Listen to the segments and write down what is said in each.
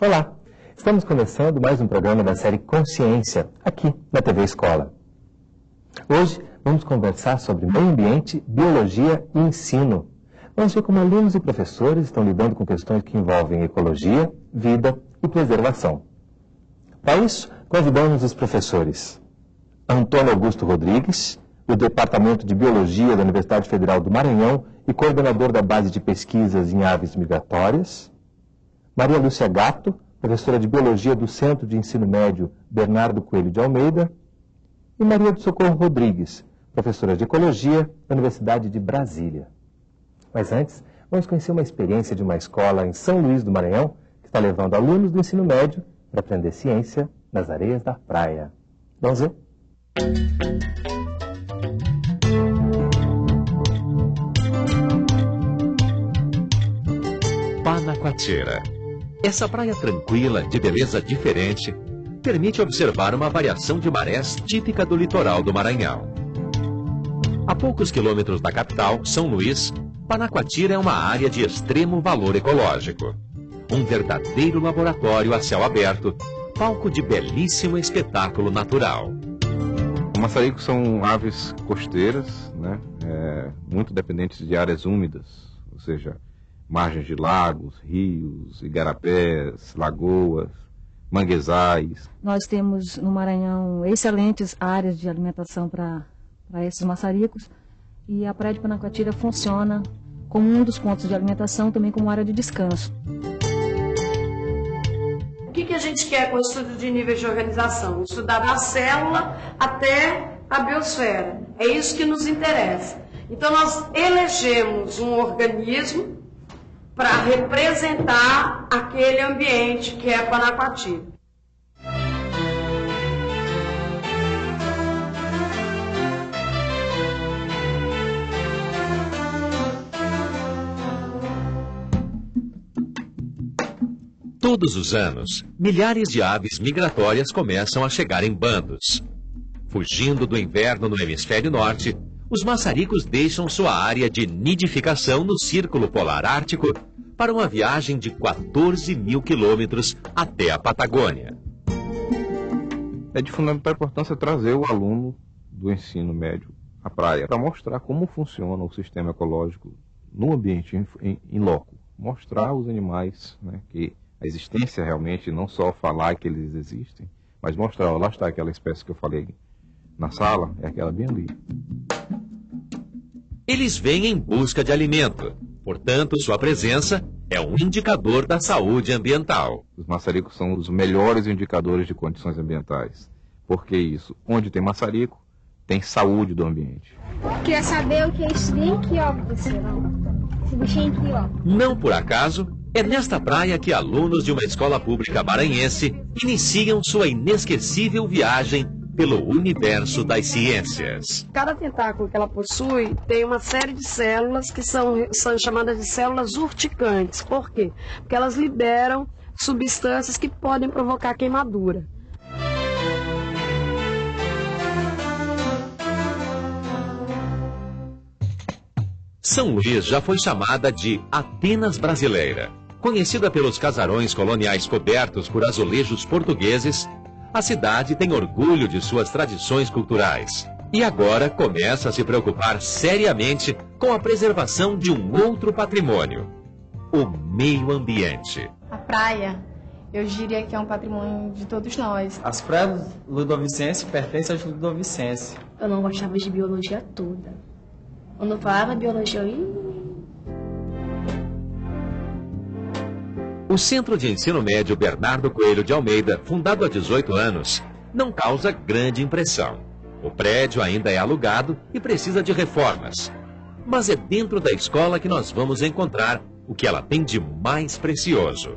Olá, estamos começando mais um programa da série Consciência, aqui na TV Escola. Hoje vamos conversar sobre meio ambiente, biologia e ensino. Vamos ver como alunos e professores estão lidando com questões que envolvem ecologia, vida e preservação. Para isso, convidamos os professores Antônio Augusto Rodrigues, do Departamento de Biologia da Universidade Federal do Maranhão e coordenador da base de pesquisas em aves migratórias, Maria Lúcia Gatto, professora de Biologia do Centro de Ensino Médio Bernardo Coelho de Almeida, e Maria do Socorro Rodrigues, professora de Ecologia da Universidade de Brasília. Mas antes, vamos conhecer uma experiência de uma escola em São Luís do Maranhão, que está levando alunos do ensino médio para aprender ciência nas areias da praia. Vamos ver? Panacoatira. Essa praia tranquila, de beleza diferente, permite observar uma variação de marés típica do litoral do Maranhão. A poucos quilômetros da capital, São Luís, Panacoatira é uma área de extremo valor ecológico. Um verdadeiro laboratório a céu aberto, palco de belíssimo espetáculo natural. Maçaricos são aves costeiras, né? Muito dependentes de áreas úmidas, ou seja, margens de lagos, rios, igarapés, lagoas, manguezais. Nós temos no Maranhão excelentes áreas de alimentação para esses maçaricos e a Praia de Panacoatira funciona como um dos pontos de alimentação, também como área de descanso. O que a gente quer com o estudo de níveis de organização? Estudar da célula até a biosfera. É isso que nos interessa. Então nós elegemos um organismo para representar aquele ambiente que é Panacoatira. Todos os anos, milhares de aves migratórias começam a chegar em bandos. Fugindo do inverno no hemisfério norte, os maçaricos deixam sua área de nidificação no Círculo Polar Ártico para uma viagem de 14 mil quilômetros até a Patagônia. É de fundamental importância trazer o aluno do ensino médio à praia para mostrar como funciona o sistema ecológico no ambiente em loco. Mostrar os animais, né, que a existência realmente, não só falar que eles existem, mas mostrar, ó, lá está aquela espécie que eu falei na sala, é aquela bem ali. Eles vêm em busca de alimento, portanto, sua presença é um indicador da saúde ambiental. Os maçaricos são os melhores indicadores de condições ambientais. Por que isso? Onde tem maçarico, tem saúde do ambiente. Queria saber o que é isso aqui, ó, professor. Esse bichinho aqui, ó. Não por acaso, é nesta praia que alunos de uma escola pública maranhense iniciam sua inesquecível viagem pelo universo das ciências. Cada tentáculo que ela possui tem uma série de células que são chamadas de células urticantes. Por quê? Porque elas liberam substâncias que podem provocar queimadura. São Luís já foi chamada de Atenas brasileira. Conhecida pelos casarões coloniais cobertos por azulejos portugueses, a cidade tem orgulho de suas tradições culturais. E agora começa a se preocupar seriamente com a preservação de um outro patrimônio, o meio ambiente. A praia, eu diria que é um patrimônio de todos nós. As praias ludovicenses pertencem aos ludovicenses. Eu não gostava de biologia toda. Quando eu falava biologia, O Centro de Ensino Médio Bernardo Coelho de Almeida, fundado há 18 anos, não causa grande impressão. O prédio ainda é alugado e precisa de reformas. Mas é dentro da escola que nós vamos encontrar o que ela tem de mais precioso.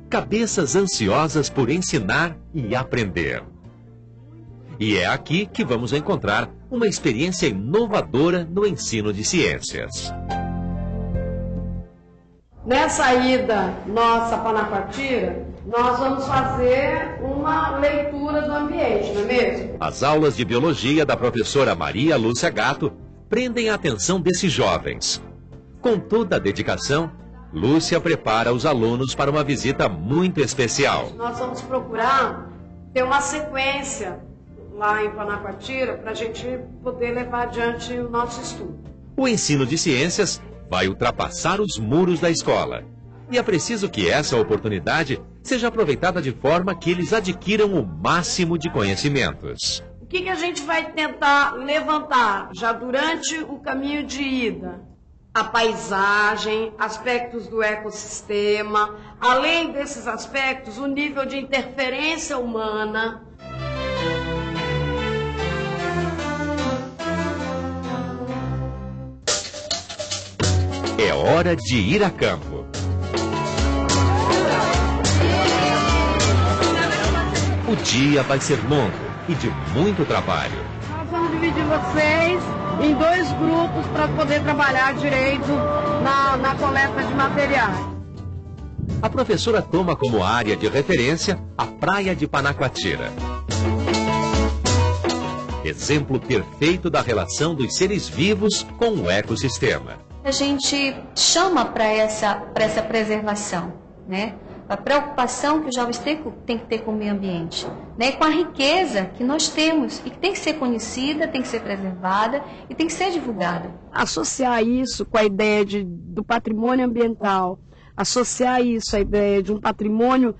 Cabeças ansiosas por ensinar e aprender. E é aqui que vamos encontrar uma experiência inovadora no ensino de ciências. nessa ida nossa para Panacoatira, nós vamos fazer uma leitura do ambiente, não é mesmo? As aulas de biologia da professora Maria Lúcia Gatto prendem a atenção desses jovens. Com toda a dedicação, Lúcia prepara os alunos para uma visita muito especial. Nós vamos procurar ter uma sequência lá em Panacoatira para a gente poder levar adiante o nosso estudo. O ensino de ciências vai ultrapassar os muros da escola. E é preciso que essa oportunidade seja aproveitada de forma que eles adquiram o máximo de conhecimentos. O que a gente vai tentar levantar já durante o caminho de ida? A paisagem, aspectos do ecossistema, além desses aspectos, o nível de interferência humana. É hora de ir a campo. O dia vai ser longo e de muito trabalho. Nós vamos dividir vocês em 2 grupos para poder trabalhar direito na coleta de materiais. A professora toma como área de referência a praia de Panacoatira. Exemplo perfeito da relação dos seres vivos com o ecossistema. A gente chama para essa preservação, né? A preocupação que os jovens têm que ter com o meio ambiente, né? Com a riqueza que nós temos e que tem que ser conhecida, tem que ser preservada e tem que ser divulgada. Associar isso com a ideia do patrimônio ambiental, associar isso à ideia de um patrimônio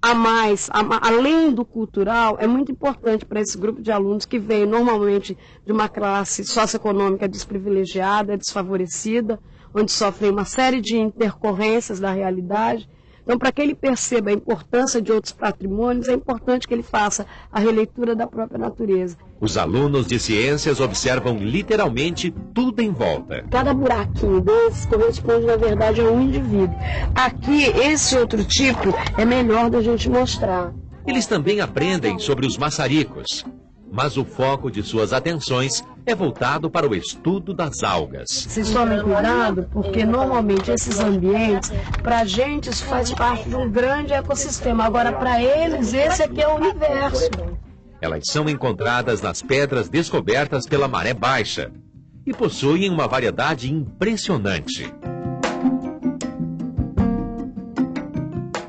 a mais, além do cultural, é muito importante para esse grupo de alunos que veio normalmente de uma classe socioeconômica desprivilegiada, desfavorecida, onde sofrem uma série de intercorrências da realidade. Então, para que ele perceba a importância de outros patrimônios, é importante que ele faça a releitura da própria natureza. Os alunos de ciências observam literalmente tudo em volta. Cada buraquinho desse corresponde, na verdade, a um indivíduo. Aqui, esse outro tipo é melhor da gente mostrar. Eles também aprendem sobre os maçaricos, mas o foco de suas atenções é voltado para o estudo das algas. Vocês tomem cuidado, porque normalmente esses ambientes, para a gente, isso faz parte de um grande ecossistema. Agora, para eles, esse aqui é o universo. Elas são encontradas nas pedras descobertas pela maré baixa e possuem uma variedade impressionante.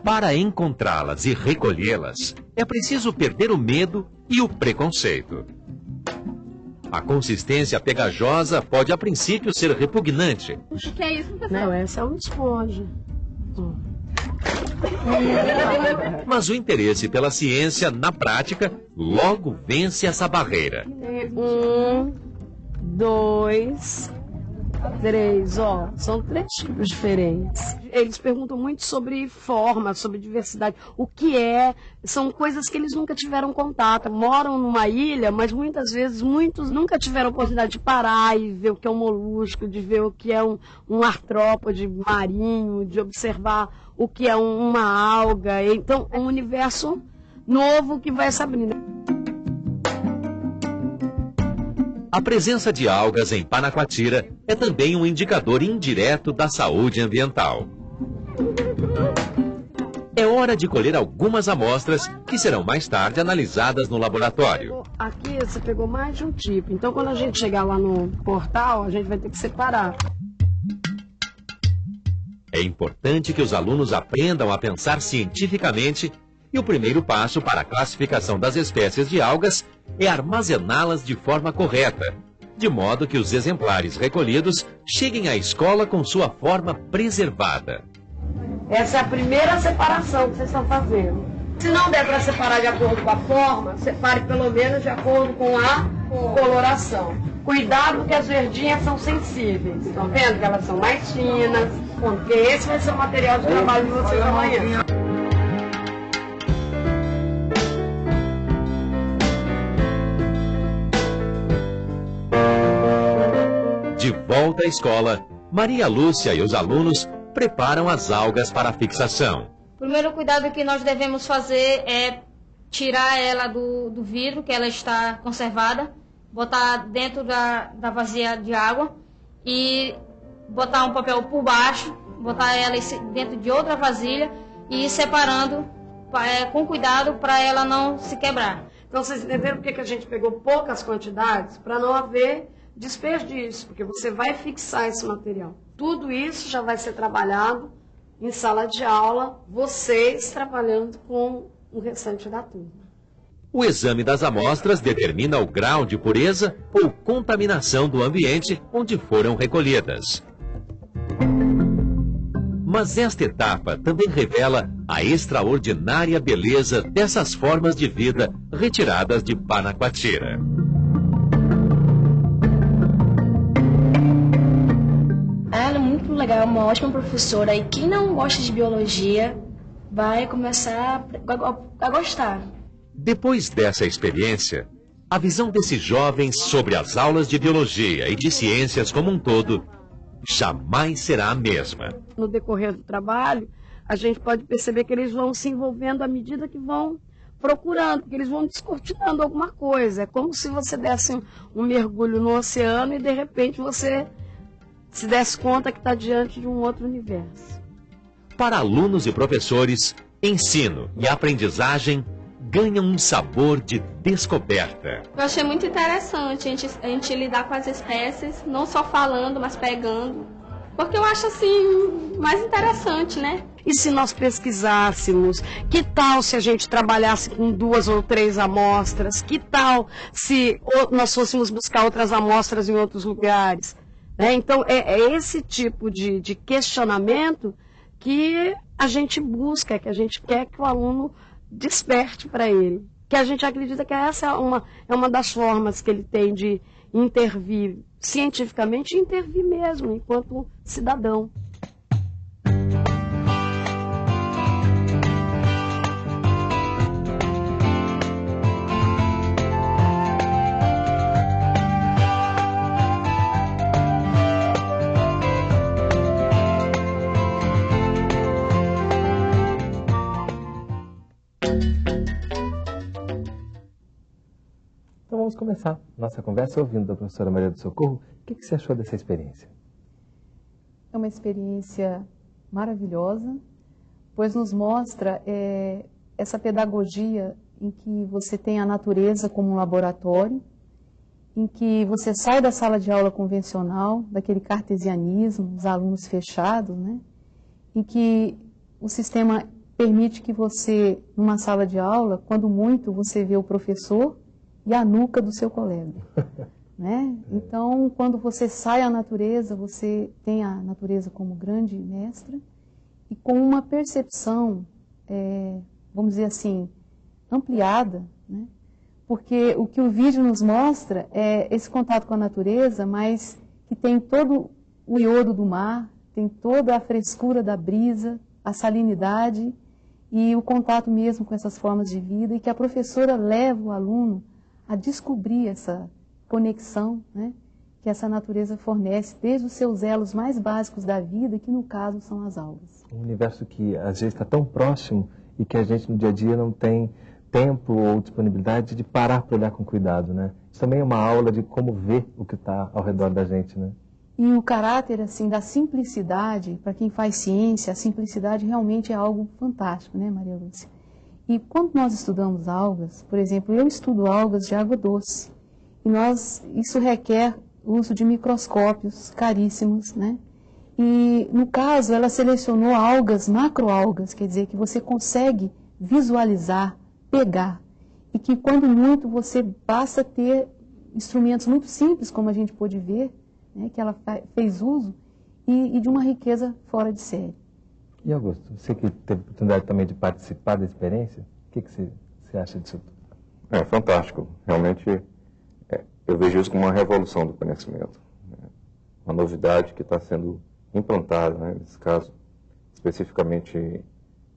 Para encontrá-las e recolhê-las, é preciso perder o medo e o preconceito. A consistência pegajosa pode a princípio ser repugnante. O que é isso, professor? Não, essa é uma esponja. Mas o interesse pela ciência, na prática, logo vence essa barreira. 1, 2, 3, ó, são 3 tipos diferentes. Eles perguntam muito sobre forma, sobre diversidade, o que é, são coisas que eles nunca tiveram contato, moram numa ilha, mas muitas vezes, muitos nunca tiveram oportunidade de parar e ver o que é um molusco, de ver o que é um artrópode marinho, de observar o que é uma alga, então é um universo novo que vai se abrindo. A presença de algas em Panacoatira é também um indicador indireto da saúde ambiental. É hora de colher algumas amostras que serão mais tarde analisadas no laboratório. Aqui você pegou mais de um tipo, então quando a gente chegar lá no portal, a gente vai ter que separar. É importante que os alunos aprendam a pensar cientificamente e o primeiro passo para a classificação das espécies de algas é armazená-las de forma correta, de modo que os exemplares recolhidos cheguem à escola com sua forma preservada. Essa é a primeira separação que vocês estão fazendo. Se não der para separar de acordo com a forma, separe pelo menos de acordo com a coloração. Cuidado que as verdinhas são sensíveis. Estão vendo que elas são mais finas? Porque esse vai ser o material de trabalho de vocês amanhã. De volta à escola, Maria Lúcia e os alunos preparam as algas para a fixação. O primeiro cuidado que nós devemos fazer é tirar ela do vidro, que ela está conservada, botar dentro da vasilha de água e botar um papel por baixo, botar ela dentro de outra vasilha e ir separando com cuidado para ela não se quebrar. Então vocês entenderam por que a gente pegou poucas quantidades? Para não haver desperdício, porque você vai fixar esse material. Tudo isso já vai ser trabalhado em sala de aula, vocês trabalhando com o restante da turma. O exame das amostras determina o grau de pureza ou contaminação do ambiente onde foram recolhidas. Mas esta etapa também revela a extraordinária beleza dessas formas de vida retiradas de Panacoatira. Ela é muito legal, uma ótima professora, e quem não gosta de biologia vai começar a gostar. Depois dessa experiência, a visão desses jovens sobre as aulas de biologia e de ciências como um todo jamais será a mesma. No decorrer do trabalho, a gente pode perceber que eles vão se envolvendo à medida que vão procurando, que eles vão descortinando alguma coisa. É como se você desse um mergulho no oceano e de repente você se desse conta que está diante de um outro universo. Para alunos e professores, ensino e aprendizagem ganham um sabor de descoberta. Eu achei muito interessante a gente lidar com as espécies, não só falando, mas pegando. Porque eu acho assim mais interessante, né? E se nós pesquisássemos? Que tal se a gente trabalhasse com 2 ou 3 amostras? Que tal se nós fôssemos buscar outras amostras em outros lugares? Então, é esse tipo de questionamento que a gente busca, que a gente quer que o aluno desperte para ele. Que a gente acredita que essa é uma das formas que ele tem de intervir cientificamente e intervir mesmo enquanto cidadão. Então vamos começar nossa conversa ouvindo da professora Maria do Socorro. O que você achou dessa experiência? É uma experiência maravilhosa, pois nos mostra essa pedagogia em que você tem a natureza como um laboratório, em que você sai da sala de aula convencional, daquele cartesianismo, os alunos fechados, né? Em que o sistema permite que você, numa sala de aula, quando muito, você vê o professor e a nuca do seu colega, né? Então, quando você sai à natureza, você tem a natureza como grande mestra e com uma percepção, vamos dizer assim, ampliada, né? Porque o que o vídeo nos mostra é esse contato com a natureza, mas que tem todo o iodo do mar, tem toda a frescura da brisa, a salinidade e o contato mesmo com essas formas de vida, e que a professora leva o aluno a descobrir essa conexão, né, que essa natureza fornece desde os seus elos mais básicos da vida, que no caso são as algas. Um universo que às vezes está tão próximo e que a gente no dia a dia não tem tempo ou disponibilidade de parar para olhar com cuidado, né? Isso também é uma aula de como ver o que está ao redor da gente, né? E o caráter assim da simplicidade, para quem faz ciência, a simplicidade realmente é algo fantástico, né, Maria Lúcia? E quando nós estudamos algas, por exemplo, eu estudo algas de água doce, e isso requer o uso de microscópios caríssimos, né? E, no caso, ela selecionou algas, macroalgas, quer dizer, que você consegue visualizar, pegar, e que, quando muito, você basta ter instrumentos muito simples, como a gente pôde ver, né, que ela fez uso, e de uma riqueza fora de série. E Augusto, você que teve a oportunidade também de participar da experiência, o que você acha disso tudo? É fantástico. Realmente, eu vejo isso como uma revolução do conhecimento. Né? Uma novidade que está sendo implantada, né, nesse caso, especificamente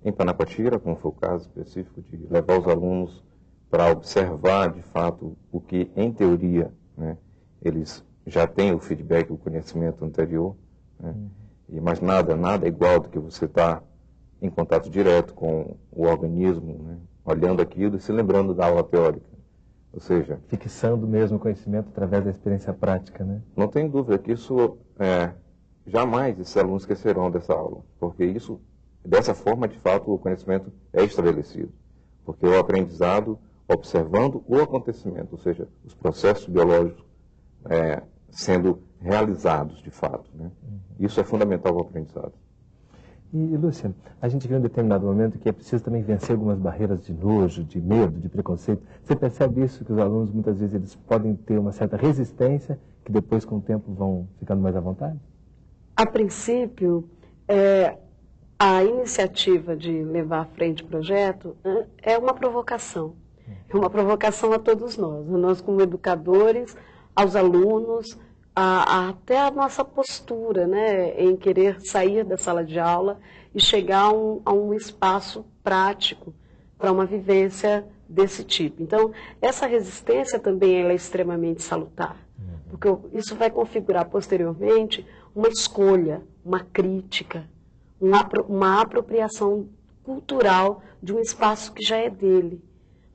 em Panacoatira, como foi o caso específico de levar os alunos para observar, de fato, o que, em teoria, né, eles já têm o feedback, o conhecimento anterior, né? Mas nada é igual do que você está em contato direto com o organismo, né? Olhando aquilo e se lembrando da aula teórica. Ou seja, fixando mesmo o conhecimento através da experiência prática, né? Não tem dúvida que isso jamais esses alunos esquecerão dessa aula, porque isso, dessa forma, de fato, o conhecimento é estabelecido. Porque o aprendizado observando o acontecimento, ou seja, os processos biológicos sendo realizados de fato, né? Isso é fundamental para o aprendizado. E, Lúcia, a gente viu em um determinado momento que é preciso também vencer algumas barreiras de nojo, de medo, de preconceito. Você percebe isso, que os alunos, muitas vezes, eles podem ter uma certa resistência, que depois, com o tempo, vão ficando mais à vontade? A princípio, a iniciativa de levar à frente o projeto é uma provocação. É uma provocação a todos nós como educadores, aos alunos, até a nossa postura, né, em querer sair da sala de aula e chegar a um espaço prático para uma vivência desse tipo. Então, essa resistência também ela é extremamente salutar, porque isso vai configurar posteriormente uma escolha, uma crítica, uma apropriação cultural de um espaço que já é dele,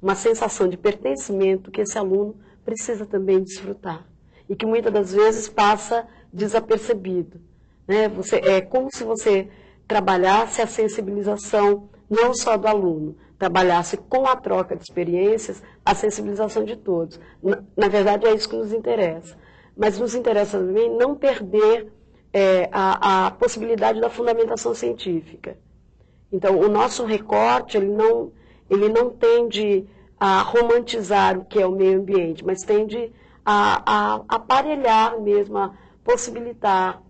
uma sensação de pertencimento que esse aluno precisa também desfrutar e que muitas das vezes passa desapercebido, né? É como se você trabalhasse a sensibilização não só do aluno, trabalhasse com a troca de experiências a sensibilização de todos. Na verdade, é isso que nos interessa. Mas nos interessa também não perder a possibilidade da fundamentação científica. Então, o nosso recorte, ele não tende a romantizar o que é o meio ambiente, mas tende a aparelhar mesmo, a possibilitar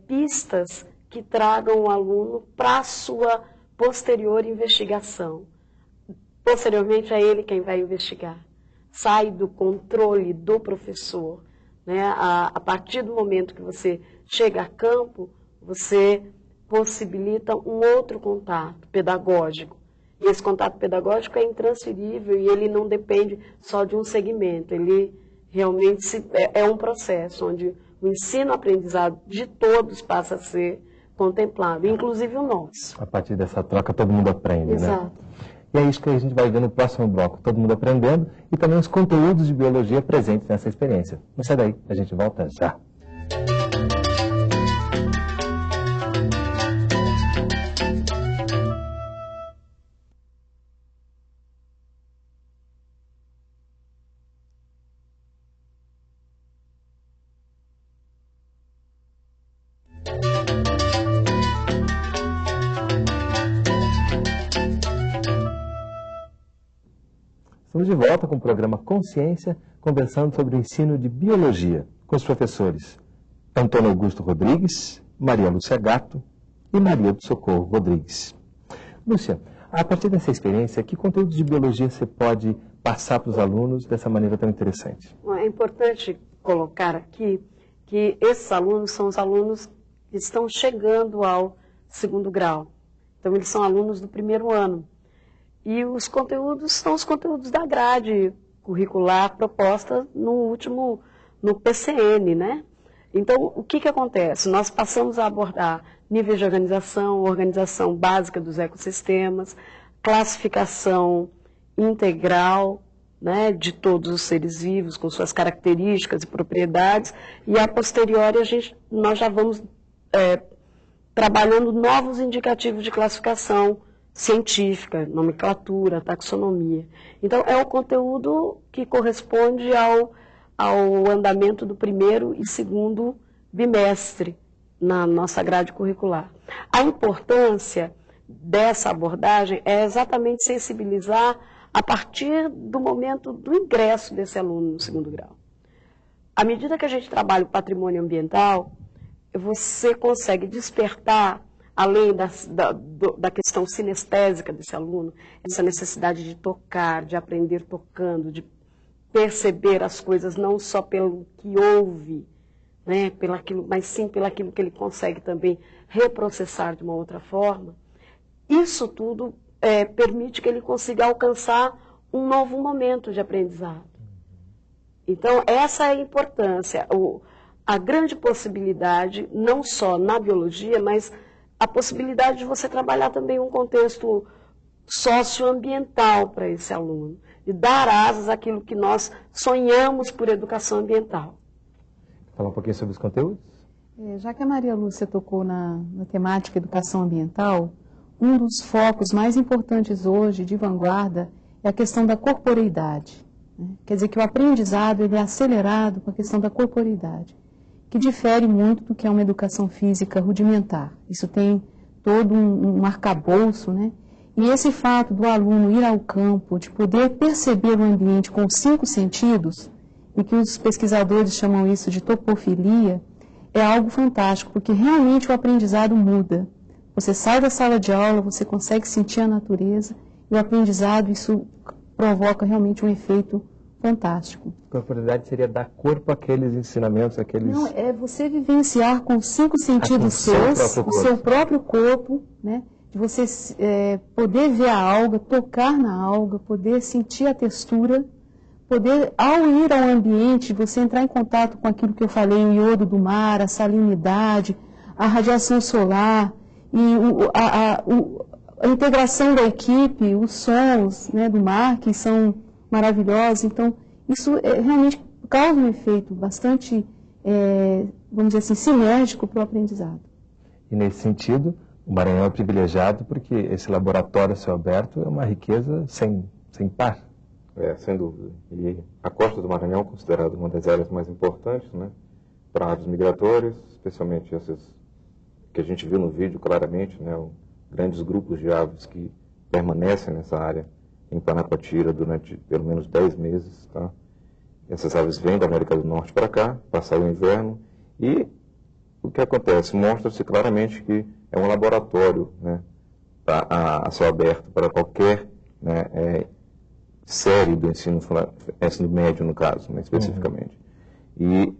pistas que tragam o aluno para a sua posterior investigação. Posteriormente, é ele quem vai investigar. Sai do controle do professor, né? A partir do momento que você chega a campo, você possibilita um outro contato pedagógico. E esse contato pedagógico é intransferível e ele não depende só de um segmento. Ele realmente é um processo onde o ensino-aprendizado de todos passa a ser contemplado, inclusive o nosso. A partir dessa troca, todo mundo aprende, Exato. Né? E é isso que a gente vai ver no próximo bloco. Todo mundo aprendendo e também os conteúdos de biologia presentes nessa experiência. Não sai daí, a gente volta já. Estamos de volta com o programa Consciência, conversando sobre o ensino de biologia, com os professores Antônio Augusto Rodrigues, Maria Lúcia Gatto e Maria do Socorro Rodrigues. Lúcia, a partir dessa experiência, que conteúdos de biologia você pode passar para os alunos dessa maneira tão interessante? É importante colocar aqui que esses alunos são os alunos que estão chegando ao segundo grau. Então, eles são alunos do primeiro ano. E os conteúdos são os conteúdos da grade curricular proposta no PCN, né? Então, o que acontece? Nós passamos a abordar níveis de organização básica dos ecossistemas, classificação integral, né, de todos os seres vivos, com suas características e propriedades, e a posteriori nós já vamos trabalhando novos indicativos de classificação científica, nomenclatura, taxonomia. Então, é o conteúdo que corresponde ao andamento do primeiro e segundo bimestre na nossa grade curricular. A importância dessa abordagem é exatamente sensibilizar a partir do momento do ingresso desse aluno no segundo grau. À medida que a gente trabalha o patrimônio ambiental, você consegue despertar, além da questão sinestésica desse aluno, essa necessidade de tocar, de aprender tocando, de perceber as coisas não só pelo que ouve, né, mas sim pelaquilo que ele consegue também reprocessar de uma outra forma. Isso tudo permite que ele consiga alcançar um novo momento de aprendizado. Então, essa é a importância, a grande possibilidade, não só na biologia, mas a possibilidade de você trabalhar também um contexto socioambiental para esse aluno, e dar asas àquilo que nós sonhamos por educação ambiental. Falar um pouquinho sobre os conteúdos? Já que a Maria Lúcia tocou na temática educação ambiental, um dos focos mais importantes hoje, de vanguarda, é a questão da corporeidade. Né? Quer dizer que o aprendizado ele é acelerado com a questão da corporeidade, que difere muito do que é uma educação física rudimentar. Isso tem todo um arcabouço, né? E esse fato do aluno ir ao campo, de poder perceber o ambiente com os 5 sentidos, e que os pesquisadores chamam isso de topofilia, é algo fantástico, porque realmente o aprendizado muda. Você sai da sala de aula, você consegue sentir a natureza, e o aprendizado, isso provoca realmente um efeito fantástico. Corporeidade seria dar corpo àqueles ensinamentos, àqueles... Não, é você vivenciar com os 5 sentidos seus, o seu próprio corpo, né? De você poder ver a alga, tocar na alga, poder sentir a textura, poder, ao ir ao ambiente, você entrar em contato com aquilo que eu falei, o iodo do mar, a salinidade, a radiação solar, e a integração da equipe, os sons, né, do mar, que são maravilhosos. Então, isso realmente causa um efeito bastante, vamos dizer assim, sinérgico para o aprendizado. E nesse sentido, o Maranhão é privilegiado porque esse laboratório a céu aberto é uma riqueza sem par. Sem dúvida. E a costa do Maranhão é considerada uma das áreas mais importantes, né, para aves migratórias, especialmente essas que a gente viu no vídeo claramente, né, grandes grupos de aves que permanecem nessa área em Panacoatira durante pelo menos 10 meses. Tá? Essas aves vêm da América do Norte para cá, passar o inverno, e o que acontece? Mostra-se claramente que é um laboratório, né, a céu aberto para qualquer, né, série do ensino médio, no caso, né, especificamente. E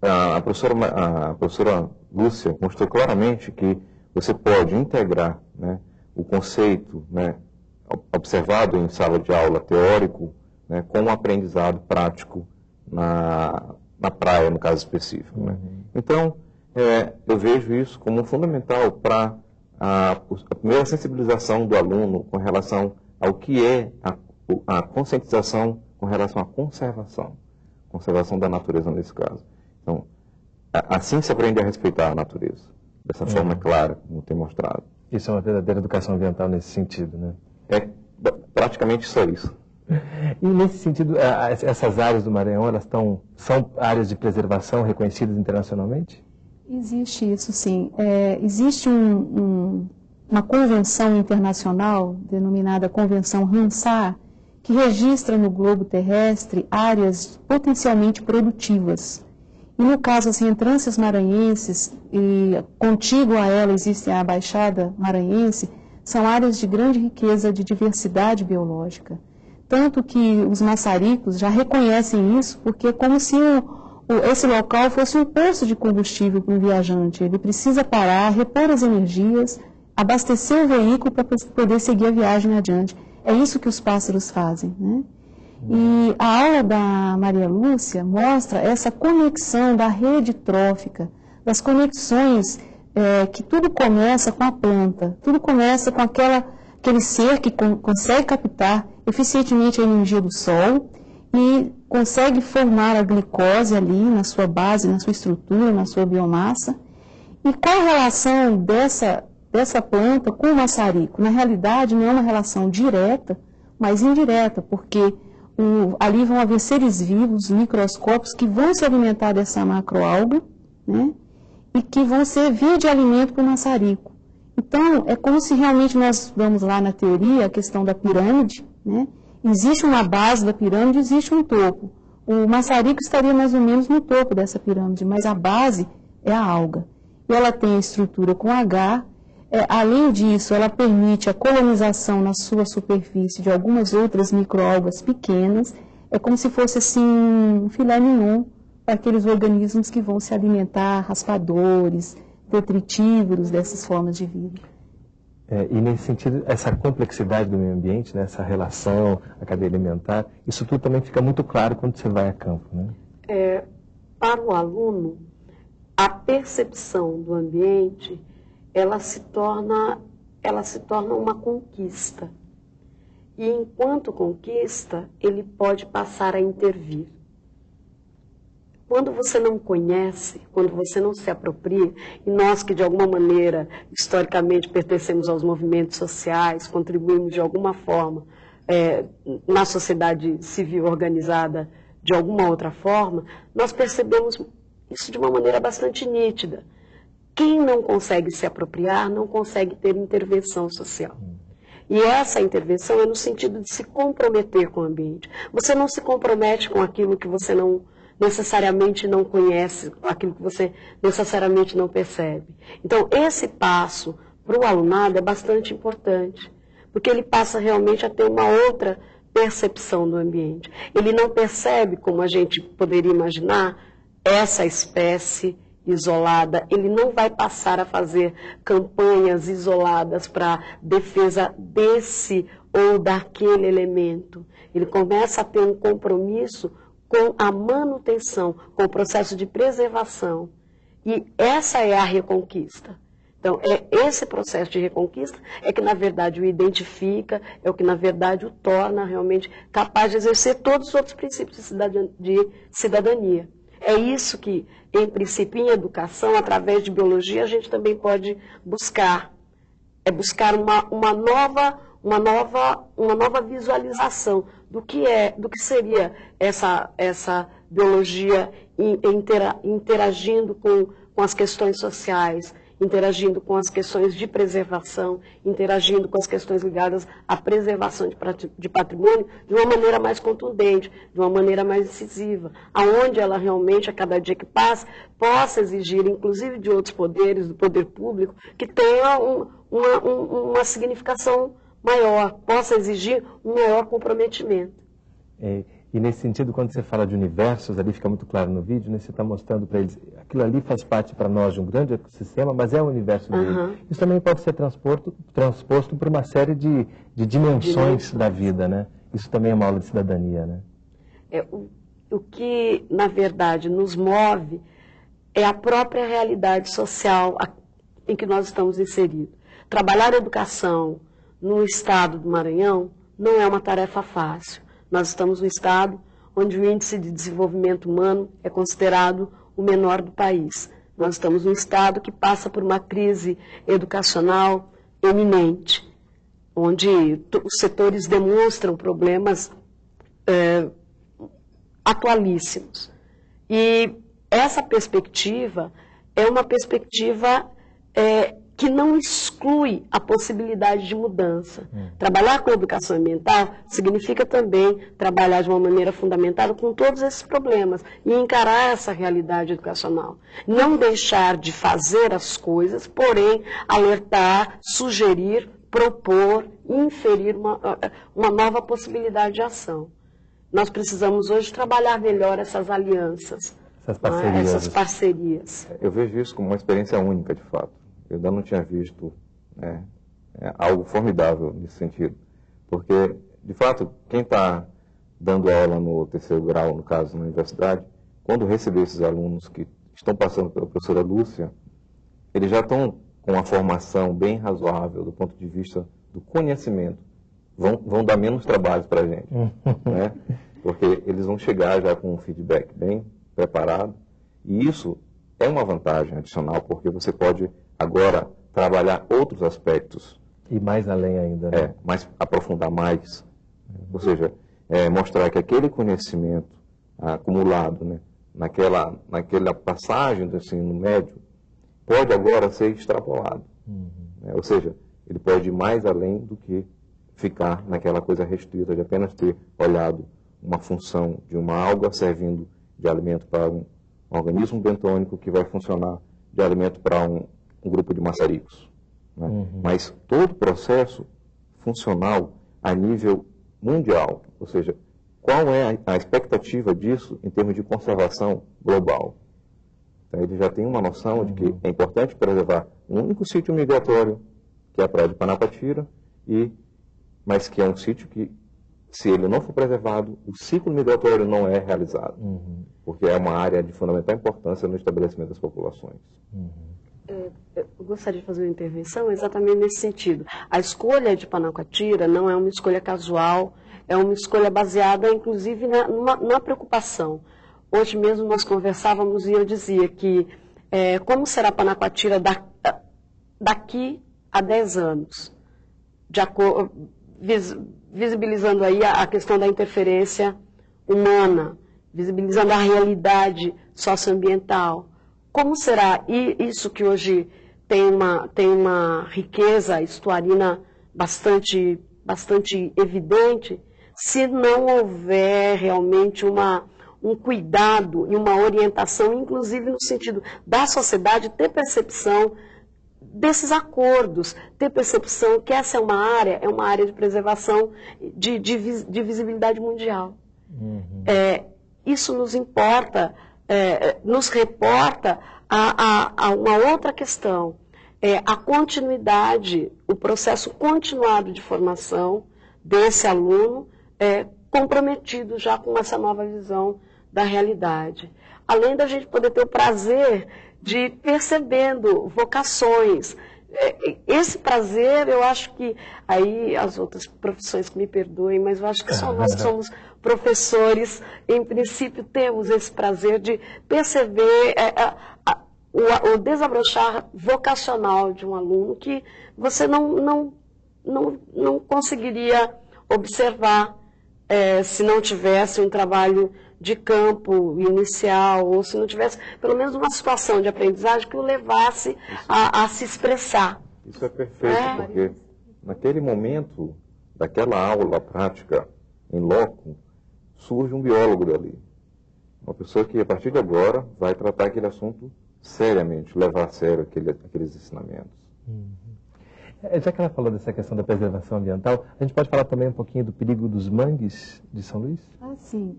a professora Lúcia mostrou claramente que você pode integrar, né, o conceito, né, observado em sala de aula teórico, né, com um aprendizado prático na praia, no caso específico. Né? Então, eu vejo isso como fundamental para a primeira sensibilização do aluno com relação ao que é a conscientização com relação à conservação da natureza nesse caso. Então, assim se aprende a respeitar a natureza, dessa forma clara, como tem mostrado. Isso é uma verdadeira educação ambiental nesse sentido, né? É praticamente só isso. E nesse sentido, essas áreas do Maranhão, elas são áreas de preservação reconhecidas internacionalmente? Existe isso, sim. Existe uma convenção internacional, denominada Convenção Ramsar, que registra no globo terrestre áreas potencialmente produtivas. E no caso, as reentrâncias maranhenses, e contíguo a ela existe a Baixada Maranhense, são áreas de grande riqueza de diversidade biológica. Tanto que os maçaricos já reconhecem isso, porque é como se esse local fosse um poço de combustível para um viajante. Ele precisa parar, repor as energias, abastecer o veículo para poder seguir a viagem adiante. É isso que os pássaros fazem, né? E a aula da Maria Lúcia mostra essa conexão da rede trófica, das conexões que tudo começa com a planta, tudo começa com aquele ser que consegue captar eficientemente a energia do sol e consegue formar a glicose ali na sua base, na sua estrutura, na sua biomassa. E qual a relação dessa planta com o maçarico? Na realidade, não é uma relação direta, mas indireta, porque ali vão haver seres vivos, microscópios, que vão se alimentar dessa macroalga, né? E que vão servir de alimento para o maçarico. Então, é como se realmente nós vamos lá na teoria, a questão da pirâmide, né? Existe uma base da pirâmide, existe um topo. O maçarico estaria mais ou menos no topo dessa pirâmide, mas a base é a alga. E ela tem a estrutura com H. Além disso, ela permite a colonização na sua superfície de algumas outras microalgas pequenas. É como se fosse assim um filé mignon para aqueles organismos que vão se alimentar, raspadores, detritívoros dessas formas de vida. E nesse sentido, essa complexidade do meio ambiente, né, essa relação, a cadeia alimentar, isso tudo também fica muito claro quando você vai a campo, né? Para o aluno, a percepção do ambiente, ela se torna uma conquista. E enquanto conquista, ele pode passar a intervir. Quando você não conhece, quando você não se apropria, e nós que de alguma maneira, historicamente, pertencemos aos movimentos sociais, contribuímos de alguma forma na sociedade civil organizada de alguma outra forma, nós percebemos isso de uma maneira bastante nítida. Quem não consegue se apropriar não consegue ter intervenção social. E essa intervenção é no sentido de se comprometer com o ambiente. Você não se compromete com aquilo que você não necessariamente não conhece, aquilo que você necessariamente não percebe. Então, esse passo para o alunado é bastante importante, porque ele passa realmente a ter uma outra percepção do ambiente. Ele não percebe, como a gente poderia imaginar, essa espécie isolada. Ele não vai passar a fazer campanhas isoladas para defesa desse ou daquele elemento. Ele começa a ter um compromisso com a manutenção, com o processo de preservação. E essa é a reconquista. Então, esse processo de reconquista é que, na verdade, o identifica, é o que, na verdade, o torna realmente capaz de exercer todos os outros princípios de cidadania. É isso que, em princípio, em educação, através de biologia, a gente também pode buscar. É buscar uma nova visualização do que seria essa biologia interagindo com as questões sociais, interagindo com as questões de preservação, interagindo com as questões ligadas à preservação de patrimônio de uma maneira mais contundente, de uma maneira mais incisiva, aonde ela realmente, a cada dia que passa, possa exigir, inclusive de outros poderes, do poder público, que tenha uma significação maior, possa exigir um maior comprometimento. E nesse sentido, quando você fala de universos, ali fica muito claro no vídeo, né? Você está mostrando para eles, aquilo ali faz parte para nós de um grande ecossistema, mas é o universo dele. Isso também pode ser transposto por uma série de dimensões da vida, né? Isso também é uma aula de cidadania, né? O que, na verdade, nos move é a própria realidade social em que nós estamos inseridos. Trabalhar a educação no estado do Maranhão não é uma tarefa fácil. Nós estamos no estado onde o índice de desenvolvimento humano é considerado o menor do país. Nós estamos num estado que passa por uma crise educacional eminente, onde os setores demonstram problemas atualíssimos. E essa perspectiva é uma perspectiva que não exclui a possibilidade de mudança. Trabalhar com educação ambiental significa também trabalhar de uma maneira fundamentada com todos esses problemas e encarar essa realidade educacional. Não deixar de fazer as coisas, porém alertar, sugerir, propor, inferir uma nova possibilidade de ação. Nós precisamos hoje trabalhar melhor essas alianças, essas parcerias. Eu vejo isso como uma experiência única, de fato. Eu ainda não tinha visto algo formidável nesse sentido. Porque, de fato, quem está dando aula no terceiro grau, no caso, na universidade, quando receber esses alunos que estão passando pela professora Lúcia, eles já estão com uma formação bem razoável do ponto de vista do conhecimento. Vão dar menos trabalho para a gente. Né? Porque eles vão chegar já com um feedback bem preparado. E isso é uma vantagem adicional, porque você pode agora trabalhar outros aspectos. E mais além ainda, né? Aprofundar mais. Ou seja, mostrar que aquele conhecimento acumulado, né, naquela passagem do ensino médio pode agora ser extrapolado. Ou seja, ele pode ir mais além do que ficar naquela coisa restrita de apenas ter olhado uma função de uma alga servindo de alimento para um organismo bentônico que vai funcionar de alimento para um grupo de maçaricos. Né? Mas todo o processo funcional a nível mundial, ou seja, qual é a expectativa disso em termos de conservação global? Então, ele já tem uma noção de que é importante preservar um único sítio migratório, que é a Praia de Panapatira, mas que é um sítio que, se ele não for preservado, o ciclo migratório não é realizado, porque é uma área de fundamental importância no estabelecimento das populações. Eu gostaria de fazer uma intervenção exatamente nesse sentido. A escolha de Panapatira não é uma escolha casual, é uma escolha baseada, inclusive, na preocupação. Hoje mesmo nós conversávamos e eu dizia que como será Panacoatira daqui a 10 anos, visibilizando aí a questão da interferência humana, visibilizando a realidade socioambiental. Como será isso que hoje tem uma riqueza estuarina bastante evidente, se não houver realmente um cuidado e uma orientação, inclusive no sentido da sociedade ter percepção desses acordos, ter percepção que essa é uma área de preservação de visibilidade mundial. Uhum. Isso nos importa, nos reporta a uma outra questão, a continuidade, o processo continuado de formação desse aluno, comprometido já com essa nova visão da realidade. Além da gente poder ter o prazer de ir percebendo vocações. Esse prazer, eu acho que, aí as outras profissões que me perdoem, mas eu acho que só nós que somos professores, em princípio, temos esse prazer de perceber o desabrochar vocacional de um aluno que você não conseguiria observar se não tivesse um trabalho de campo inicial, ou se não tivesse pelo menos uma situação de aprendizagem que o levasse a se expressar. Isso é perfeito, porque naquele momento daquela aula prática em loco, surge um biólogo dali. Uma pessoa que a partir de agora vai tratar aquele assunto seriamente, levar a sério aqueles ensinamentos. Já que ela falou dessa questão da preservação ambiental, a gente pode falar também um pouquinho do perigo dos mangues de São Luís? Sim,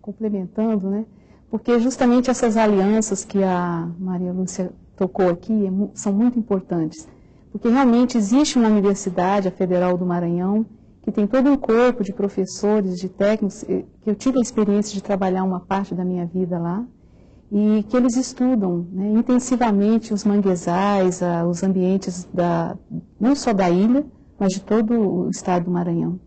complementando, né? Porque justamente essas alianças que a Maria Lúcia tocou aqui são muito importantes. Porque realmente existe uma universidade, a Federal do Maranhão, que tem todo um corpo de professores, de técnicos, que eu tive a experiência de trabalhar uma parte da minha vida lá, e que eles estudam, né, intensivamente os manguezais, os ambientes não só da ilha, mas de todo o estado do Maranhão.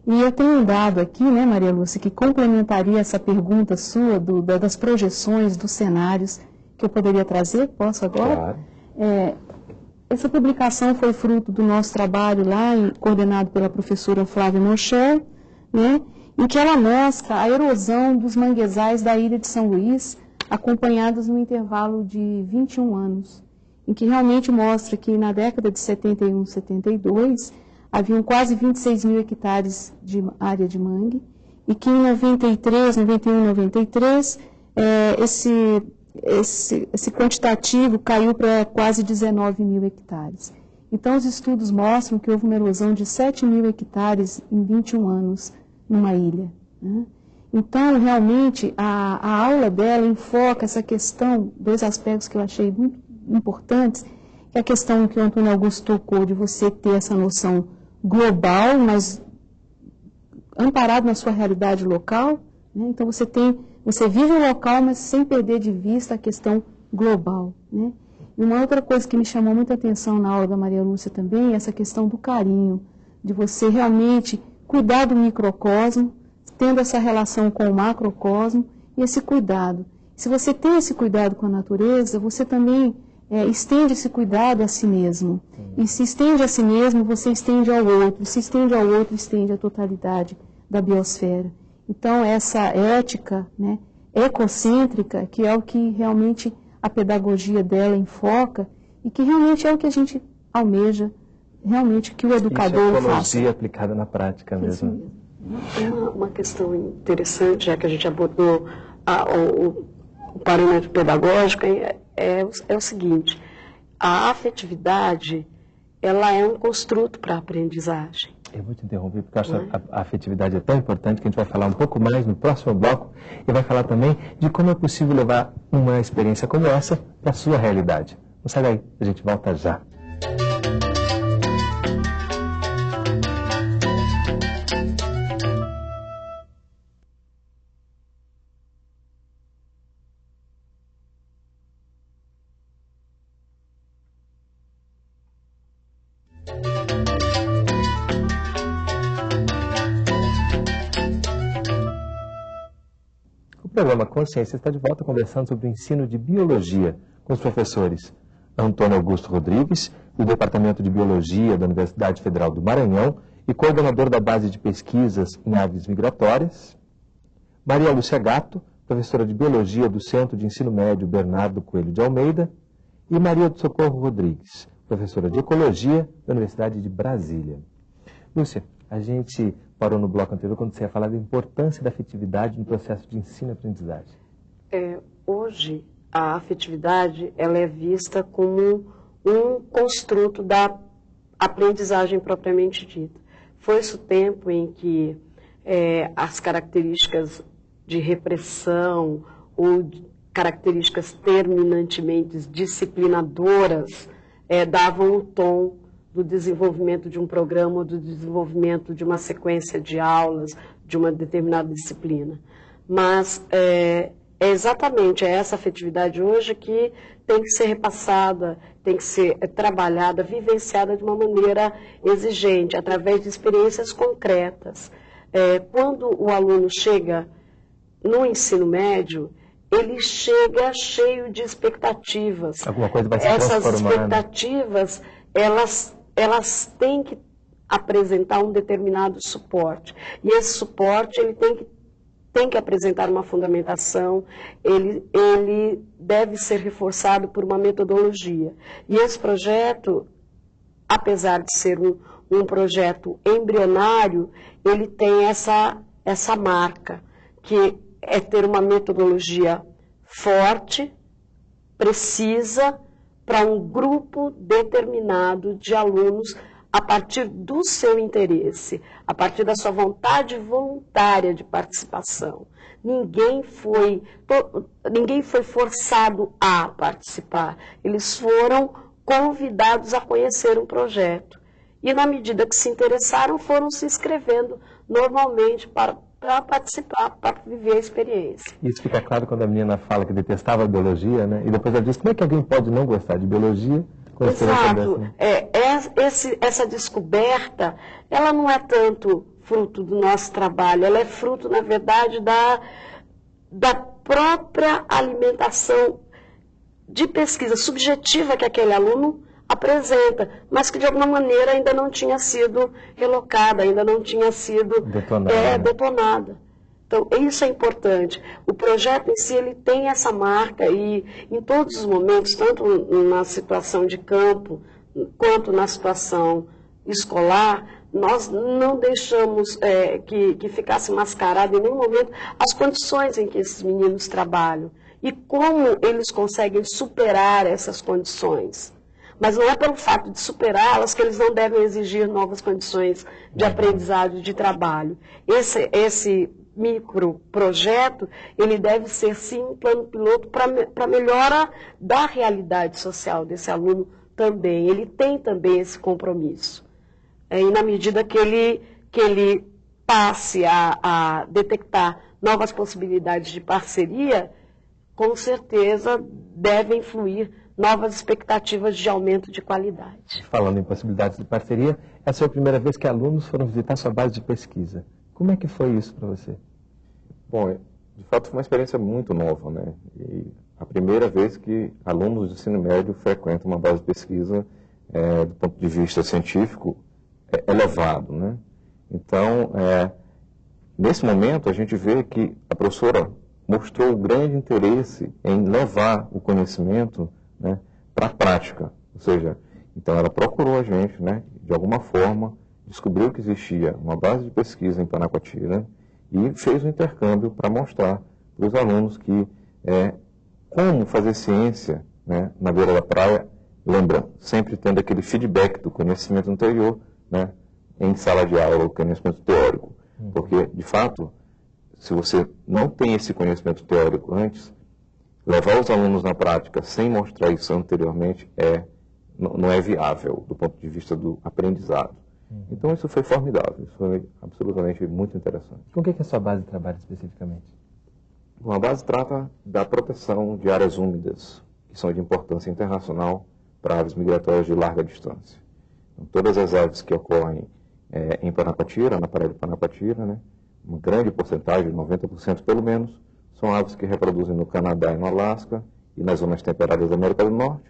E eu tenho um dado aqui, né, Maria Lúcia, que complementaria essa pergunta sua das projeções, dos cenários, que eu poderia trazer. Posso agora? Claro. Essa publicação foi fruto do nosso trabalho lá, coordenado pela professora Flávia Mocher, né, em que ela mostra a erosão dos manguezais da ilha de São Luís, acompanhados no intervalo de 21 anos, em que realmente mostra que na década de 71, 72, haviam quase 26 mil hectares de área de mangue, e que em 93, 91, 93, esse quantitativo caiu para quase 19 mil hectares. Então, os estudos mostram que houve uma erosão de 7 mil hectares em 21 anos numa ilha, né? Então, realmente, a aula dela enfoca essa questão, dois aspectos que eu achei muito importantes, que é a questão que o Antônio Augusto tocou, de você ter essa noção global, mas amparado na sua realidade local, né? Então, você vive o local, mas sem perder de vista a questão global, né? E uma outra coisa que me chamou muita atenção na aula da Maria Lúcia também é essa questão do carinho, de você realmente cuidar do microcosmo, tendo essa relação com o macrocosmo e esse cuidado. Se você tem esse cuidado com a natureza, você também estende esse cuidado a si mesmo. E se estende a si mesmo, você estende ao outro. Se estende ao outro, estende a totalidade da biosfera. Então, essa ética, né, ecocêntrica, que é o que realmente a pedagogia dela enfoca e que realmente é o que a gente almeja, realmente que o educador faça. Isso é ecologia aplicada na prática mesmo. Uma questão interessante, já que a gente abordou o parâmetro pedagógico, é o seguinte: a afetividade, ela é um construto para a aprendizagem. Eu vou te interromper, porque eu acho que a afetividade é tão importante que a gente vai falar um pouco mais no próximo bloco e vai falar também de como é possível levar uma experiência como essa para a sua realidade. Não sai daí, a gente volta já. O programa Consciência está de volta conversando sobre o ensino de biologia com os professores Antônio Augusto Rodrigues, do Departamento de Biologia da Universidade Federal do Maranhão e coordenador da base de pesquisas em aves migratórias, Maria Lúcia Gatto, professora de Biologia do Centro de Ensino Médio Bernardo Coelho de Almeida, e Maria do Socorro Rodrigues, professora de Ecologia da Universidade de Brasília. Lúcia, a gente parou no bloco anterior quando você ia falar da importância da afetividade no processo de ensino e aprendizagem. Hoje, a afetividade ela é vista como um construto da aprendizagem propriamente dita. Foi-se o tempo em que as características de repressão ou características terminantemente disciplinadoras davam o tom do desenvolvimento de um programa, do desenvolvimento de uma sequência de aulas, de uma determinada disciplina. Mas é exatamente essa afetividade hoje que tem que ser repassada, tem que ser trabalhada, vivenciada de uma maneira exigente, através de experiências concretas. Quando o aluno chega no ensino médio, ele chega cheio de expectativas. Alguma coisa vai se transformar. Essas expectativas, elas têm que apresentar um determinado suporte. E esse suporte ele tem que apresentar uma fundamentação, ele deve ser reforçado por uma metodologia. E esse projeto, apesar de ser um projeto embrionário, ele tem essa marca, que é ter uma metodologia forte, precisa, para um grupo determinado de alunos, a partir do seu interesse, a partir da sua vontade voluntária de participação. Ninguém foi forçado a participar, eles foram convidados a conhecer um projeto. E na medida que se interessaram, foram se inscrevendo normalmente para participar, para viver a experiência. Isso fica claro quando a menina fala que detestava a biologia, né? E depois ela diz, como é que alguém pode não gostar de biologia? Exato. Essa descoberta, ela não é tanto fruto do nosso trabalho, ela é fruto, na verdade, da própria alimentação de pesquisa subjetiva que aquele aluno apresenta, mas que de alguma maneira ainda não tinha sido relocada, ainda não tinha sido detonada. Então, isso é importante. O projeto em si, ele tem essa marca e em todos os momentos, tanto na situação de campo, quanto na situação escolar, nós não deixamos que ficasse mascarado em nenhum momento as condições em que esses meninos trabalham e como eles conseguem superar essas condições. Mas não é pelo fato de superá-las que eles não devem exigir novas condições de aprendizado e de trabalho. Esse microprojeto, ele deve ser sim um plano piloto para melhora da realidade social desse aluno também. Ele tem também esse compromisso. E na medida que ele passe a detectar novas possibilidades de parceria, com certeza devem fluir novas expectativas de aumento de qualidade. Falando em possibilidades de parceria, essa é a primeira vez que alunos foram visitar sua base de pesquisa. Como é que foi isso para você? Bom, de fato foi uma experiência muito nova, né? E a primeira vez que alunos de ensino médio frequentam uma base de pesquisa do ponto de vista científico elevado, né? Então, nesse momento a gente vê que a professora mostrou grande interesse em levar o conhecimento, né, para a prática, ou seja, então ela procurou a gente, né, de alguma forma, descobriu que existia uma base de pesquisa em Panacoatira e fez um intercâmbio para mostrar para os alunos que como fazer ciência, né, na beira da praia, lembra, sempre tendo aquele feedback do conhecimento anterior, né, em sala de aula, o conhecimento teórico, porque, de fato, se você não tem esse conhecimento teórico antes, levar os alunos na prática sem mostrar isso anteriormente não é viável do ponto de vista do aprendizado. Então isso foi formidável, isso foi absolutamente muito interessante. Com o que a sua base trabalha especificamente? Bom, a base trata da proteção de áreas úmidas, que são de importância internacional para aves migratórias de larga distância. Então, todas as aves que ocorrem em Panacoatira, na praia de Panacoatira, né, uma grande porcentagem, 90% pelo menos, São aves que reproduzem no Canadá e no Alasca e nas zonas temperadas da América do Norte.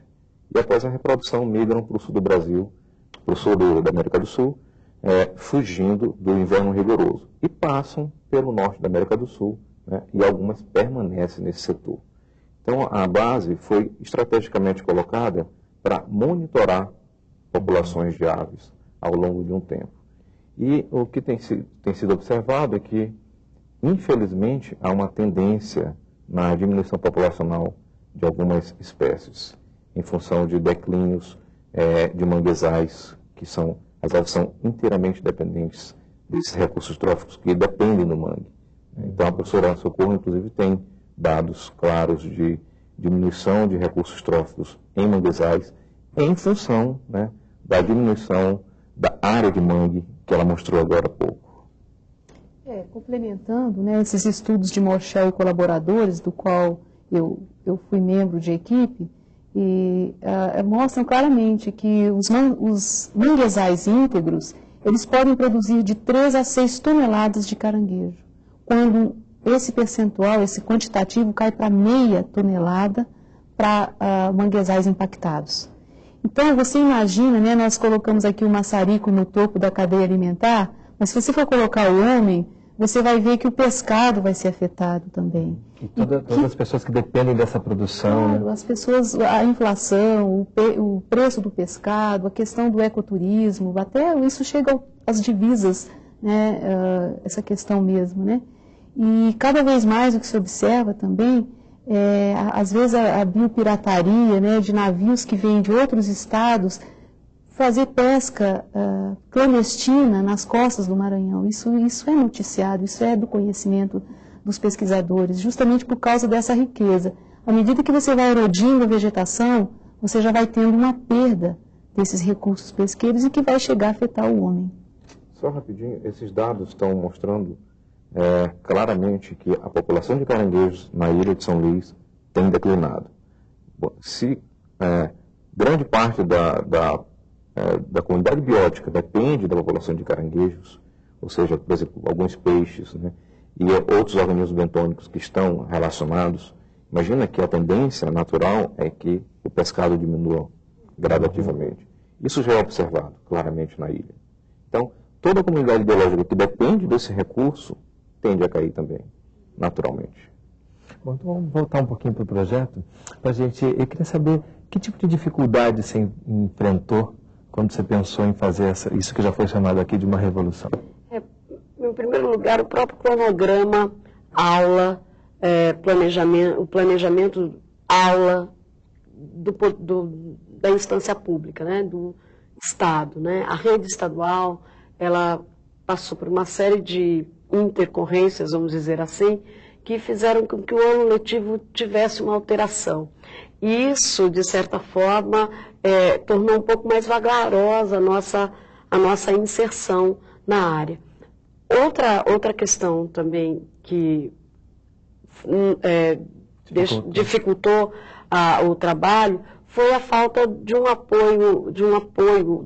E após a reprodução migram para o sul do Brasil, para o sul da América do Sul, fugindo do inverno rigoroso. E passam pelo norte da América do Sul, né, e algumas permanecem nesse setor. Então a base foi estrategicamente colocada para monitorar populações de aves ao longo de um tempo. E o que tem sido observado é que, infelizmente, há uma tendência na diminuição populacional de algumas espécies, em função de declínios de manguezais, que as aves são inteiramente dependentes desses recursos tróficos que dependem do mangue. Então a professora Socorro, inclusive, tem dados claros de diminuição de recursos tróficos em manguezais, em função, né, da diminuição da área de mangue que ela mostrou agora há pouco. Complementando, né, esses estudos de Morchel e colaboradores, do qual eu fui membro de equipe, e mostram claramente que os manguezais íntegros, eles podem produzir de 3 a 6 toneladas de caranguejo, quando esse percentual, esse quantitativo, cai para meia tonelada para manguezais impactados. Então, você imagina, né, nós colocamos aqui o maçarico no topo da cadeia alimentar, mas se você for colocar o homem, você vai ver que o pescado vai ser afetado também. E todas as pessoas que dependem dessa produção. Claro, né? As pessoas, a inflação, o preço do pescado, a questão do ecoturismo, até isso chega às divisas, né, essa questão mesmo, né? E cada vez mais o que se observa também às vezes a biopirataria, né, de navios que vêm de outros estados fazer pesca clandestina nas costas do Maranhão. Isso é noticiado, isso é do conhecimento dos pesquisadores, justamente por causa dessa riqueza. À medida que você vai erodindo a vegetação, você já vai tendo uma perda desses recursos pesqueiros e que vai chegar a afetar o homem. Só rapidinho, esses dados estão mostrando claramente que a população de caranguejos na ilha de São Luís tem declinado. Se grande parte da comunidade biótica depende da população de caranguejos, ou seja, por exemplo, alguns peixes, né, e outros organismos bentônicos que estão relacionados, imagina que a tendência natural é que o pescado diminua gradativamente. Isso já é observado claramente na ilha. Então, toda a comunidade biológica que depende desse recurso tende a cair também, naturalmente. Bom, então vamos voltar um pouquinho para o projeto. Eu queria saber que tipo de dificuldade você enfrentou quando você pensou em fazer isso que já foi chamado aqui de uma revolução. Em primeiro lugar, o próprio cronograma, aula, o planejamento, aula da instância pública, né, do Estado, né? A rede estadual, ela passou por uma série de intercorrências, vamos dizer assim, que fizeram com que o ano letivo tivesse uma alteração. E isso, de certa forma, tornou um pouco mais vagarosa a nossa inserção na área. Outra questão também que dificultou o trabalho foi a falta de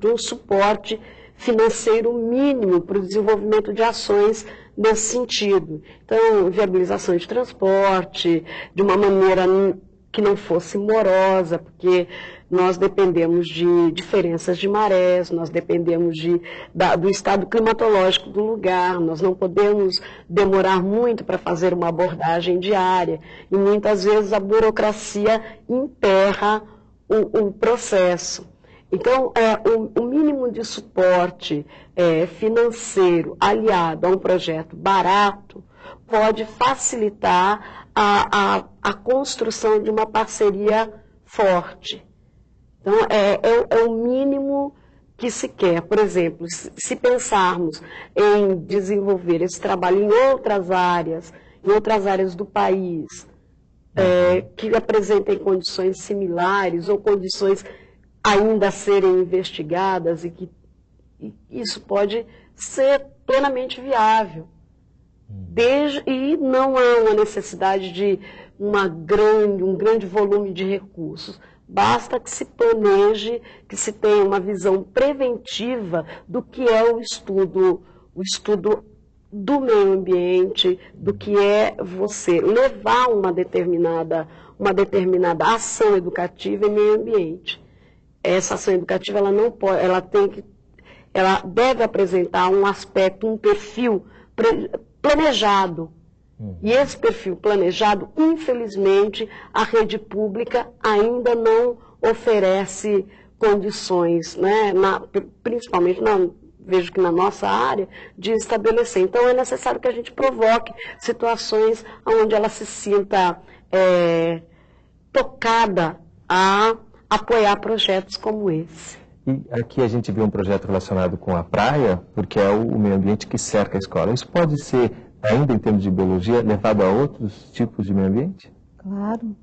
um suporte financeiro mínimo para o desenvolvimento de ações nesse sentido. Então, viabilização de transporte, de uma maneira que não fosse morosa, porque nós dependemos de diferenças de marés, nós dependemos do estado climatológico do lugar, nós não podemos demorar muito para fazer uma abordagem diária, e muitas vezes a burocracia emperra o processo. Então, o mínimo de suporte financeiro aliado a um projeto barato pode facilitar a construção de uma parceria forte. Então, é o mínimo que se quer. Por exemplo, se pensarmos em desenvolver esse trabalho em outras áreas do país, que apresentem condições similares ou condições ainda a serem investigadas e isso pode ser plenamente viável. E não há uma necessidade de um grande volume de recursos. Basta que se planeje, que se tenha uma visão preventiva do que é o estudo do meio ambiente, do que é você levar uma determinada ação educativa em meio ambiente. Essa ação educativa ela não pode, ela deve apresentar um aspecto, um perfil planejado. E esse perfil planejado, infelizmente, a rede pública ainda não oferece condições, né, principalmente vejo que na nossa área, de estabelecer. Então, é necessário que a gente provoque situações onde ela se sinta tocada a apoiar projetos como esse. E aqui a gente viu um projeto relacionado com a praia, porque é o meio ambiente que cerca a escola. Isso pode ser, ainda em termos de biologia, levado a outros tipos de meio ambiente? Claro.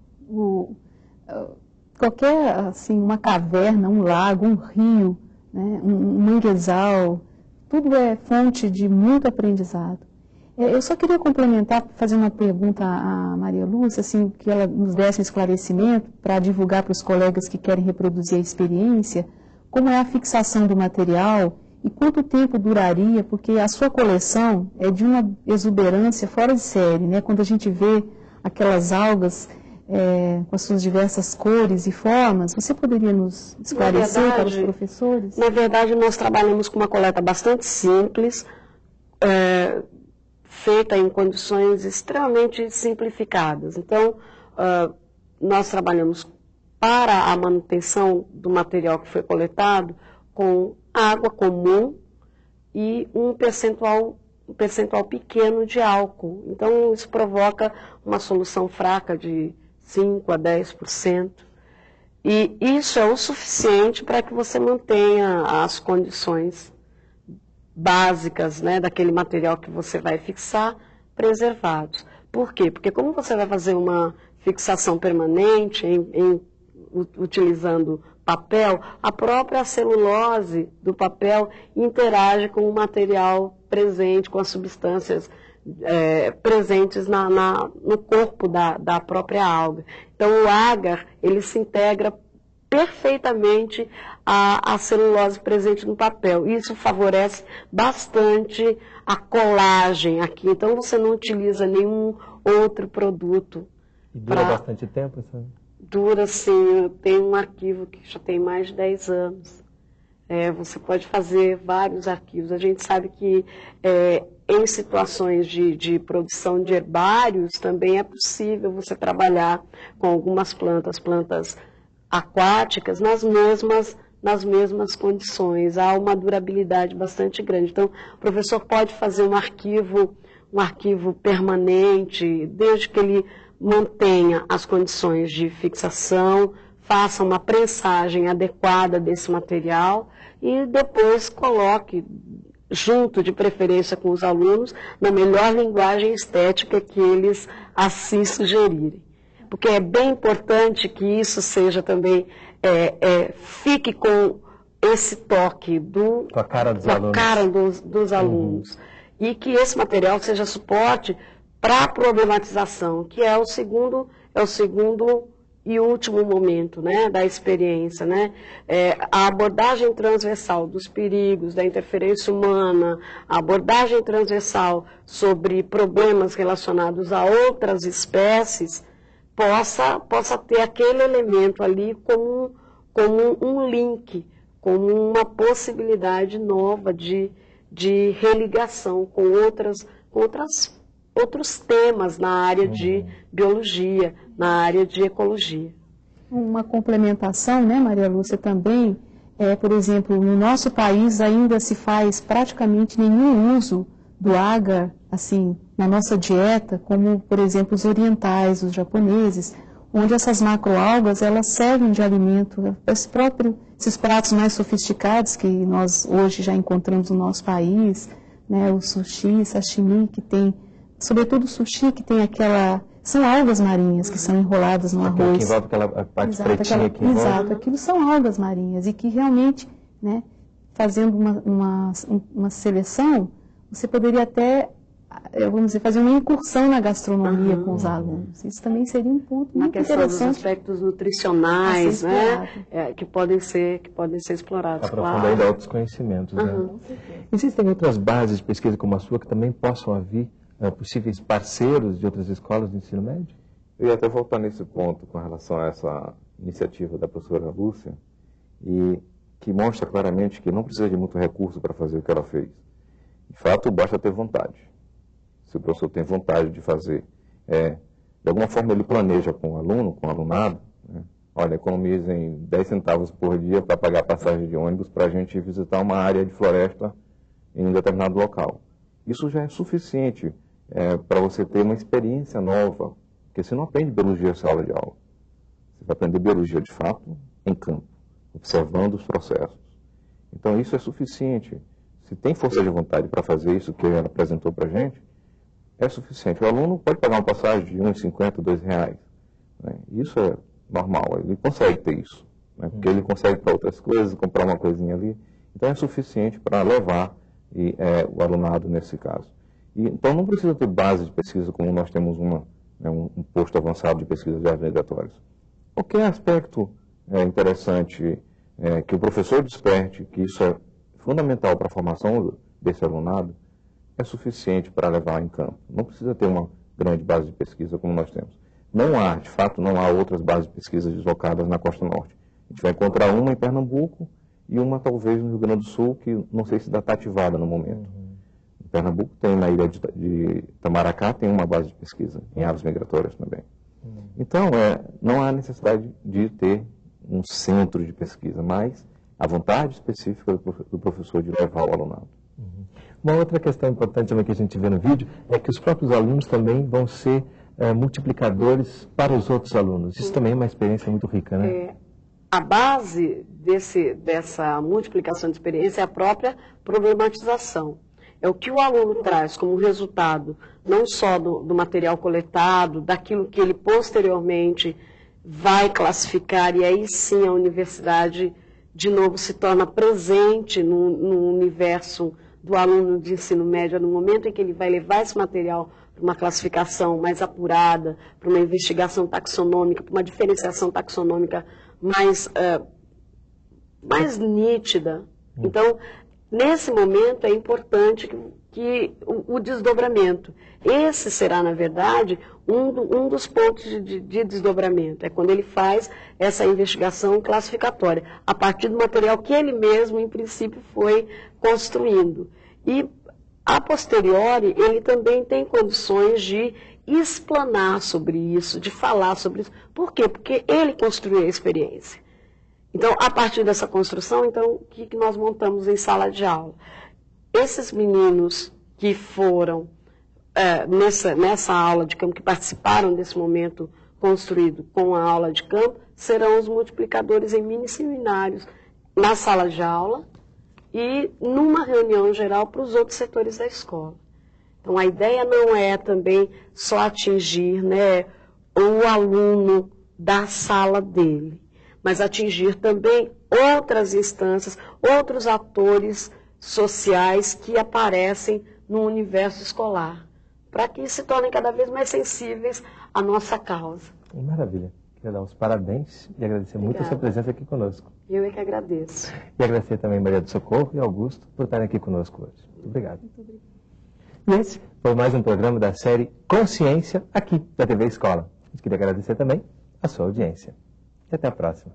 Qualquer, assim, uma caverna, um lago, um rio, né, um manguezal, tudo é fonte de muito aprendizado. Eu só queria complementar, fazer uma pergunta à Maria Lúcia, assim, que ela nos desse um esclarecimento para divulgar para os colegas que querem reproduzir a experiência, como é a fixação do material e quanto tempo duraria, porque a sua coleção é de uma exuberância fora de série, né? Quando a gente vê aquelas algas com as suas diversas cores e formas, você poderia nos esclarecer para os professores? Na verdade, nós trabalhamos com uma coleta bastante simples, feita em condições extremamente simplificadas. Então, nós trabalhamos para a manutenção do material que foi coletado com água comum e um percentual pequeno de álcool. Então, isso provoca uma solução fraca de 5 a 10%. E isso é o suficiente para que você mantenha as condições básicas, né, daquele material que você vai fixar preservados. Por quê? Porque como você vai fazer uma fixação permanente utilizando papel, a própria celulose do papel interage com o material presente, com as substâncias presentes no corpo da própria alga. Então, o agar, ele se integra perfeitamente à celulose presente no papel. Isso favorece bastante a colagem aqui. Então, você não utiliza nenhum outro produto. E dura bastante tempo? Sabe? Dura, sim. Eu tenho um arquivo que já tem mais de 10 anos. Você pode fazer vários arquivos. A gente sabe que em situações de produção de herbários também é possível você trabalhar com algumas plantas aquáticas nas mesmas condições. Há uma durabilidade bastante grande. Então, o professor pode fazer um arquivo permanente, desde que ele mantenha as condições de fixação, faça uma prensagem adequada desse material e depois coloque junto, de preferência com os alunos, na melhor linguagem estética que eles assim sugerirem. Porque é bem importante que isso seja também, fique com esse toque com a cara dos alunos. E que esse material seja suporte para a problematização, que é o segundo e último momento, né, da experiência, né? A abordagem transversal dos perigos, da interferência humana, a abordagem transversal sobre problemas relacionados a outras espécies, possa ter aquele elemento ali como um link, como uma possibilidade nova de religação com outros temas na área de biologia, na área de ecologia. Uma complementação, né, Maria Lúcia, também, por exemplo, no nosso país ainda se faz praticamente nenhum uso do agar, assim, na nossa dieta, como, por exemplo, os orientais, os japoneses, onde essas macroalgas, elas servem de alimento, esses pratos mais sofisticados que nós hoje já encontramos no nosso país, né, o sushi, sashimi, que tem, sobretudo o sushi, que tem são algas marinhas que são enroladas no arroz. Que envolve aquela parte pretinha que envolve. Exato, aquilo são algas marinhas e que realmente, né, fazendo uma seleção, você poderia até vamos dizer, fazer uma incursão na gastronomia com os alunos. Isso também seria um ponto muito interessante. Dos aspectos nutricionais, né? Que podem ser explorados. Aprofundar ainda outros conhecimentos. Né? Existem outras bases de pesquisa como a sua que também possam haver possíveis parceiros de outras escolas de ensino médio? Eu ia até voltar nesse ponto com relação a essa iniciativa da professora Lúcia, e que mostra claramente que não precisa de muito recurso para fazer o que ela fez. De fato, basta ter vontade. Se o professor tem vontade de fazer, de alguma forma ele planeja com o aluno, com o alunado, né? Olha, economizem 10 centavos por dia para pagar a passagem de ônibus para a gente visitar uma área de floresta em um determinado local. Isso já é suficiente para você ter uma experiência nova, porque você não aprende biologia em sala de aula. Você vai aprender biologia de fato em campo, observando os processos. Então isso é suficiente. Se tem força de vontade para fazer isso que ela apresentou para a gente, é suficiente. O aluno pode pagar uma passagem de R$1,50, R$2. Né? Isso é normal, ele consegue ter isso. Né? Porque ele consegue para outras coisas, comprar uma coisinha ali. Então é suficiente para levar o alunado nesse caso. Então não precisa ter base de pesquisa como nós temos um posto avançado de pesquisa de áreas migratórias. Qualquer aspecto interessante que o professor desperte, que isso é fundamental para a formação desse alunado, é suficiente para levar em campo. Não precisa ter uma grande base de pesquisa como nós temos. De fato, não há outras bases de pesquisa deslocadas na Costa Norte. A gente vai encontrar uma em Pernambuco e uma talvez no Rio Grande do Sul, que não sei se está ativada no momento. Em Pernambuco tem, na ilha de Itamaracá, tem uma base de pesquisa, em aves migratórias também. Então, não há necessidade de ter um centro de pesquisa, mas a vontade específica do professor de levar o alunado. Uma outra questão importante também que a gente vê no vídeo é que os próprios alunos também vão ser multiplicadores para os outros alunos. Isso também é uma experiência muito rica, né? A base dessa multiplicação de experiência é a própria problematização. É o que o aluno traz como resultado, não só do material coletado, daquilo que ele posteriormente vai classificar, e aí sim a universidade, de novo, se torna presente no universo do aluno de ensino médio, no momento em que ele vai levar esse material para uma classificação mais apurada, para uma investigação taxonômica, para uma diferenciação taxonômica mais nítida. Então, nesse momento é importante que o desdobramento. Esse será, na verdade, um dos pontos de desdobramento. É quando ele faz essa investigação classificatória, a partir do material que ele mesmo, em princípio, foi construindo. E, a posteriori, ele também tem condições de explanar sobre isso, de falar sobre isso. Por quê? Porque ele construiu a experiência. Então, a partir dessa construção, o que nós montamos em sala de aula? Esses meninos que foram nessa aula de campo, que participaram desse momento construído com a aula de campo, serão os multiplicadores em mini-seminários na sala de aula e numa reunião geral para os outros setores da escola. Então, a ideia não é também só atingir o aluno da sala dele, mas atingir também outras instâncias, outros atores sociais que aparecem no universo escolar, para que se tornem cada vez mais sensíveis à nossa causa. Maravilha. Queria dar os parabéns e agradecer muito a sua presença aqui conosco. Eu é que agradeço. E agradecer também Maria do Socorro e Augusto por estarem aqui conosco hoje. Muito obrigado. Muito obrigado. E esse foi mais um programa da série Consciência, aqui da TV Escola. A gente queria agradecer também a sua audiência. E até a próxima.